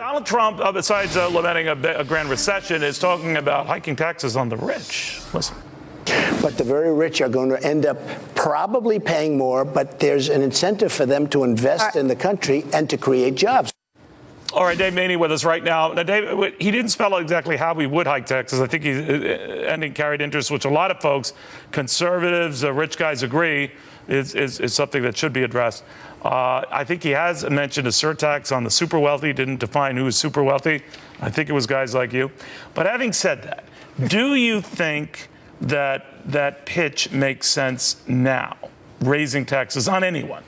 Donald Trump, besides lamenting a grand recession, is talking about hiking taxes on the rich. Listen. But the very rich are going to end up probably paying more, but there's an incentive for them to invest in the country and to create jobs. All right, Dave Maney with us right now. Now, Dave, he didn't spell out exactly how he would hike taxes. I think he's ending carried interest, which a lot of folks, conservatives, rich guys agree is something that should be addressed. I think he has mentioned a surtax on the super wealthy, didn't define who is super wealthy. I think it was guys like you. But having said that, do you think that pitch makes sense now, raising taxes on anyone?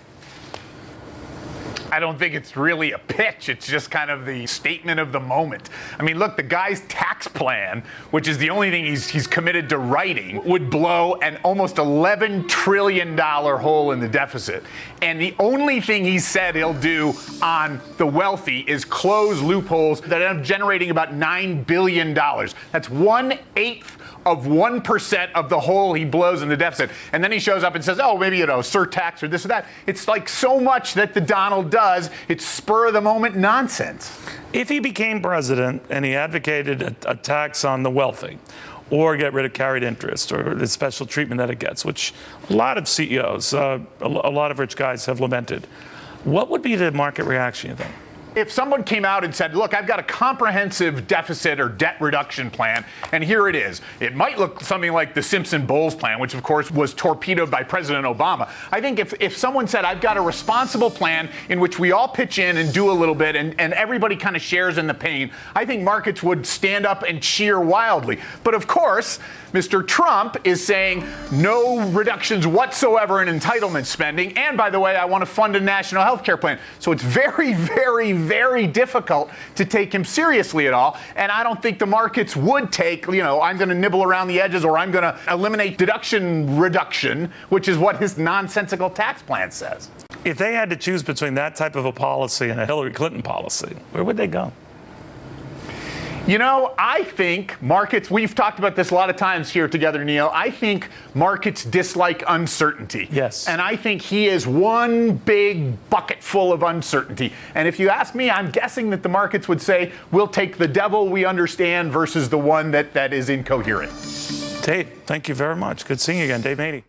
I don't think it's really a pitch. It's just kind of the statement of the moment. I mean, look, the guy's tax plan, which is the only thing he's committed to writing, would blow an almost $11 trillion hole in the deficit. And the only thing he said he'll do on the wealthy is close loopholes that end up generating about $9 billion. That's 1/8 of 1% of the hole he blows in the deficit. And then he shows up and says, oh, maybe, surtax or this or that. It's like so much that the Donald does, it's spur of the moment nonsense. If he became president and he advocated a tax on the wealthy, or get rid of carried interest or the special treatment that it gets, which a lot of CEOs, a lot of rich guys have lamented, what would be the market reaction, you think? If someone came out and said, look, I've got a comprehensive deficit or debt reduction plan, and here it is. It might look something like the Simpson-Bowles plan, which, of course, was torpedoed by President Obama. I think if someone said, I've got a responsible plan in which we all pitch in and do a little bit and everybody kind of shares in the pain, I think markets would stand up and cheer wildly. But, of course, Mr. Trump is saying no reductions whatsoever in entitlement spending. And, by the way, I want to fund a national health care plan. So it's very, very, very difficult to take him seriously at all. And I don't think the markets would take, I'm going to nibble around the edges or I'm going to eliminate deduction reduction, which is what his nonsensical tax plan says. If they had to choose between that type of a policy and a Hillary Clinton policy, where would they go? I think markets, we've talked about this a lot of times here together, Neil. I think markets dislike uncertainty. Yes. And I think he is one big bucket full of uncertainty. And if you ask me, I'm guessing that the markets would say, we'll take the devil we understand versus the one that is incoherent. Dave, thank you very much. Good seeing you again. Dave Maney.